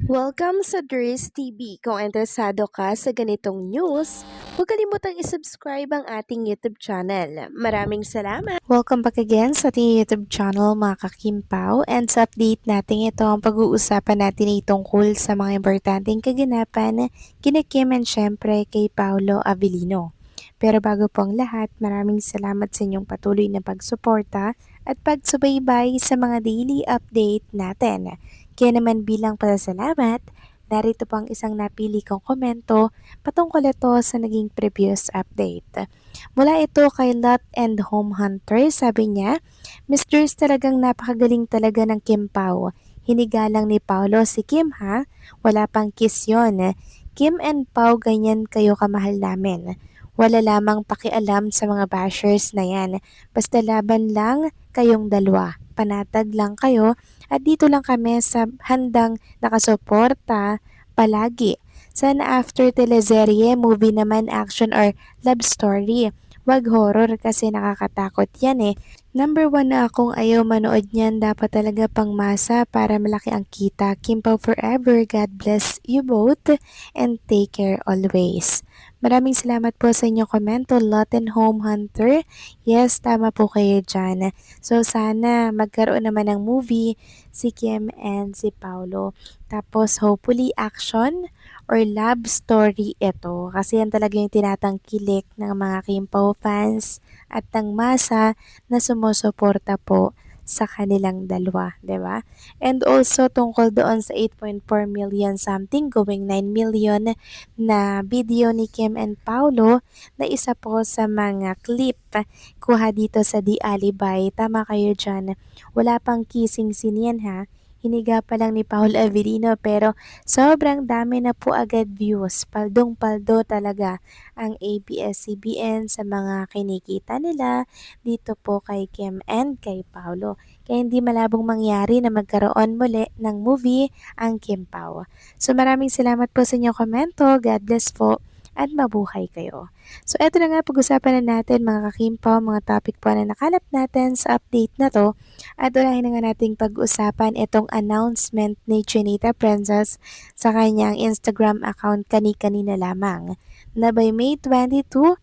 Welcome sa Dries TV. Kung interesado ka sa ganitong news, huwag kalimutang isubscribe ang ating YouTube channel. Maraming salamat! Welcome back again sa ating YouTube channel mga kakimpaw. And sa update natin ito, ang pag-uusapan natin ay tungkol sa mga importanteng kaganapan kina Kim and syempre kay Paolo Avellino. Pero bago po ang lahat, maraming salamat sa inyong patuloy na pagsuporta at pagsubaybay sa mga daily update natin. Kaya naman bilang pasasalamat, narito po ang isang napili kong komento patungkol ito sa naging previous update. Mula ito kay Lot and Home Hunter, sabi niya, Mr. talagang napakagaling talaga ng Kim Pao. Hinigalang ni Paolo si Kim ha? Wala pang kiss yon. Kim and Pao ganyan kayo kamahal namin. Wala lamang pakialam sa mga bashers na yan. Basta laban lang kayong dalawa. Panatag lang kayo at dito lang kami sa handang nakasuporta palagi. Sana after teleserye, movie naman, action or love story. Wag horror kasi nakakatakot yan eh. Number 1 na akong ayaw manood niyan, dapat talaga pangmasa para malaki ang kita. Kim Pao forever, God bless you both and take care always. Maraming salamat po sa inyong komento, Lot and Home Hunter. Yes, tama po kayo dyan. So sana magkaroon naman ng movie si Kim and si Paolo. Tapos hopefully action or love story ito. Kasi yan talaga yung tinatangkilik ng mga Kim Pao fans at ng masa na sumusuporta po sa kanilang dalawa, 'di ba? And also tungkol doon sa 8.4 million something going 9 million na video ni Kim and Paolo na isa po sa mga clip kuha dito sa The Alibay. Tama kayo dyan. Wala pang kissing scene yan ha. Hiniga pa lang ni Paolo Avellino pero sobrang dami na po agad views. Paldong-paldo talaga ang ABS-CBN sa mga kinikita nila dito po kay Kim and kay Paolo. Kaya hindi malabong mangyari na magkaroon muli ng movie ang Kim Pao. So maraming salamat po sa inyong komento. God bless po at mabuhay kayo. So eto na nga, pag-usapan na natin mga kakimpaw, mga topic po na nakalap natin sa update na to. At unahin na nga nating pag-usapan itong announcement ni Chinita Princess sa kanyang Instagram account kani-kanina lamang na by May 22,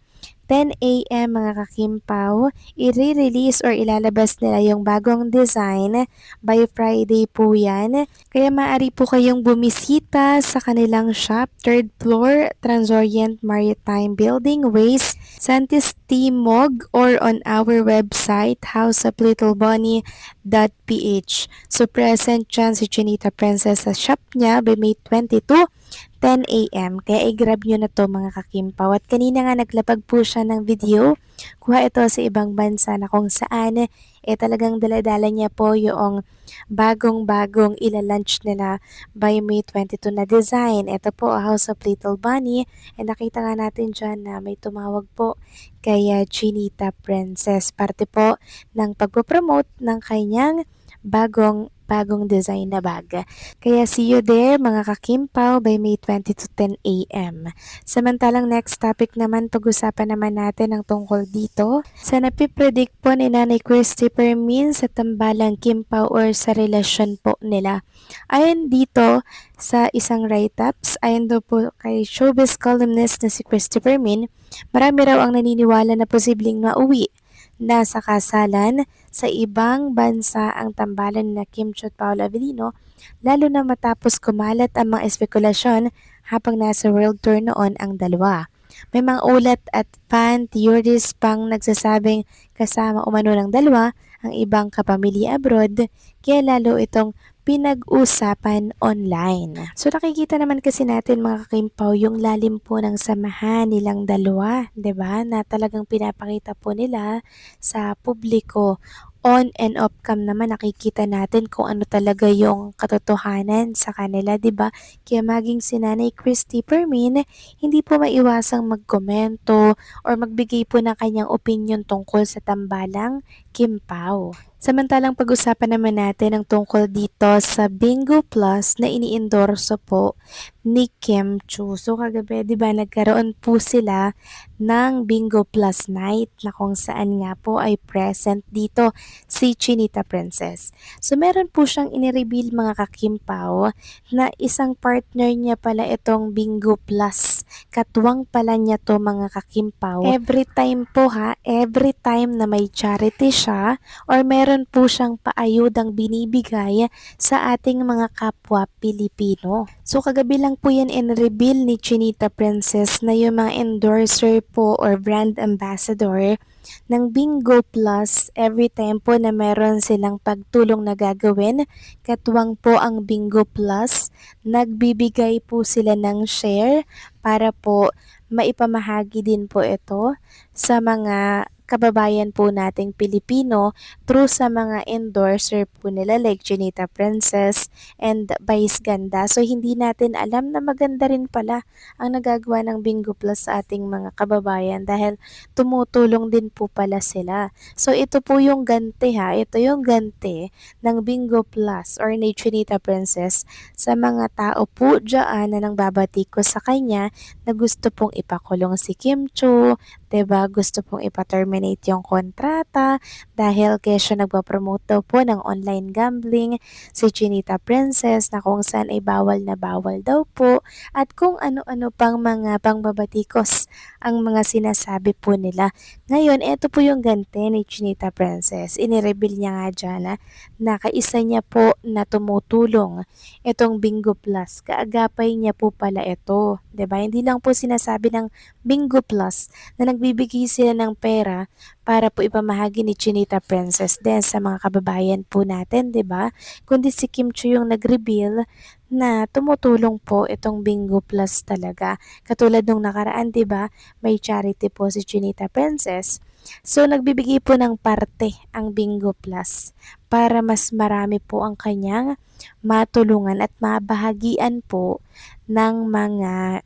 10 a.m. mga kakimpaw, i-release or ilalabas nila yung bagong design by Friday po yan. Kaya maaari po kayong bumisita sa kanilang shop, 3rd floor, Transorient Maritime Building, Waste, Santis Timog, or on our website, houseoflittlebonny.ph. So present dyan si Chinita Princess sa shop niya by May 22, 10 a.m. Kaya i-grab nyo na to mga kakimpaw. At kanina nga naglapag po siya ng video. Kuha ito sa ibang bansa na kung saan talagang daladala niya po yung bagong-bagong ilalunch nila by May 22 na design. Ito po, House of Little Bunny. And nakita nga natin dyan na may tumawag po kay Chinita Princess. Parte po ng pagpopromote ng kanyang bagong design na bag. Kaya see you there mga kakimpaw by May 20 to 10 a.m. Samantalang next topic naman, pag-usapan naman natin ang tungkol dito sa napipredict po ni Nanay Christopher Min sa tambalang Kimpaw or sa relasyon po nila. Ayon dito sa isang write-ups, ayon daw po kay showbiz columnist na si Christopher Min, marami raw ang naniniwala na posibleng mauwi na sa kasalan sa ibang bansa ang tambalan na Kim Cho at Paolo Avellino, lalo na matapos kumalat ang mga espekulasyon habang nasa world tour noon ang dalawa. May mga ulat at fan theories pang nagsasabing kasama umano ng dalawa ang ibang kapamilya abroad, kaya lalo itong pinag-usapan online. So nakikita naman kasi natin mga kakimpaw yung lalim po ng samahan nilang dalawa, 'di ba? Na talagang pinapakita po nila sa publiko. On and off cam naman nakikita natin kung ano talaga yung katotohanan sa kanila, 'di ba? Kaya maging si Nanay Christy Permin, hindi po maiwasang magkomento or magbigay po ng kanyang opinion tungkol sa tambalang Kim Pao. Samantalang pag-usapan naman natin ang tungkol dito sa Bingo Plus na iniendorso po ni Kim Chu. So kagabi, 'di ba, nagkaroon po sila ng Bingo Plus night na kung saan nga po ay present dito si Chinita Princess. So meron po siyang inireveal mga ka-Kim Pao na isang partner niya pala itong Bingo Plus. Katuwang pala niya to mga ka-Kim Pao. Every time po every time na may charity siya or meron po siyang paayudang binibigay sa ating mga kapwa Pilipino. So kagabi lang po yan in-reveal ni Chinita Princess na yung mga endorser po or brand ambassador ng Bingo Plus every time po na meron silang pagtulong na gagawin. Katuwang po ang Bingo Plus, nagbibigay po sila ng share para po maipamahagi din po ito sa mga kababayan po nating Pilipino through sa mga endorser po nila like Chinita Princess and Vice Ganda. So hindi natin alam na maganda rin pala ang nagagawa ng Bingo Plus sa ating mga kababayan dahil tumutulong din po pala sila. So ito po yung ganti ito yung ganti ng Bingo Plus or ni Chinita Princess sa mga tao po dyan na nangbabati ko sa kanya na gusto pong ipakulong si Kim Chu, 'di ba? Gusto pong ipa-terminate yung kontrata dahil kesyo nagpa-promote daw po ng online gambling si Chinita Princess na kung saan ay bawal na bawal daw po at kung ano-ano pang mga pangbabatikos ang mga sinasabi po nila. Ngayon, ito po yung ganti ni Chinita Princess. Inireveal niya nga dyan na kaisa niya po na tumutulong itong Bingo Plus. Kaagapay niya po pala ito. 'Di ba? Hindi lang po sinasabi ng Bingo Plus na nagbibigay sila ng pera para po ipamahagi ni Chinita Princess din sa mga kababayan po natin, 'di ba? Kundi si Kim Chu yung nag-reveal na tumutulong po itong Bingo Plus talaga. Katulad nung nakaraan, 'di ba? May charity po si Chinita Princess. So nagbibigay po ng parte ang Bingo Plus para mas marami po ang kanyang matulungan at mabahagian po ng mga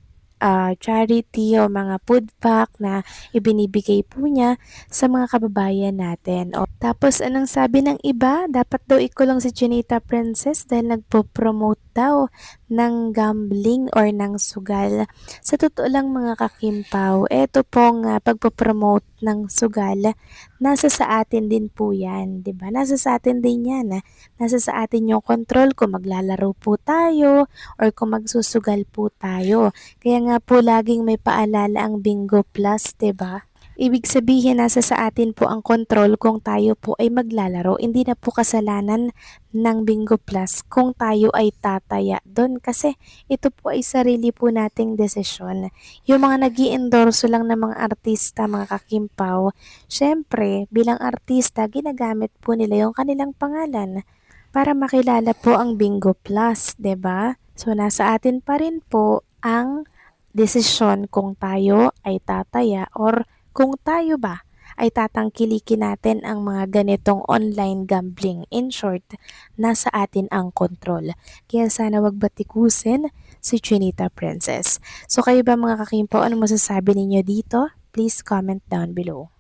charity o mga food pack na ibinibigay po niya sa mga kababayan natin. Tapos anong sabi ng iba? Dapat daw ikulong si Chinita Princess dahil nagpo-promote daw ng gambling or ng sugal. Sa totoo lang mga kakimpaw, eto pong pagpo-promote ng sugal, nasa sa atin din po yan, 'di ba? Nasa sa atin din yan. Nasa sa atin yung control kung maglalaro po tayo or kung magsusugal po tayo. Kaya nga po laging may paalala ang Bingo Plus, 'di ba? Ibig sabihin nasa sa atin po ang control kung tayo po ay maglalaro. Hindi na po kasalanan ng Bingo Plus kung tayo ay tataya doon kasi ito po ay sarili po nating desisyon. Yung mga nag-i-endorso lang ng mga artista, mga kakimpaw, syempre bilang artista ginagamit po nila yung kanilang pangalan para makilala po ang Bingo Plus, 'di ba? So nasa atin pa rin po ang desisyon kung tayo ay tataya or kung tayo ba ay tatangkilikin natin ang mga ganitong online gambling. In short, nasa atin ang kontrol. Kaya sana wag batikusin si Chinita Princess. So kayo ba mga kakimpo, ano masasabi ninyo dito? Please comment down below.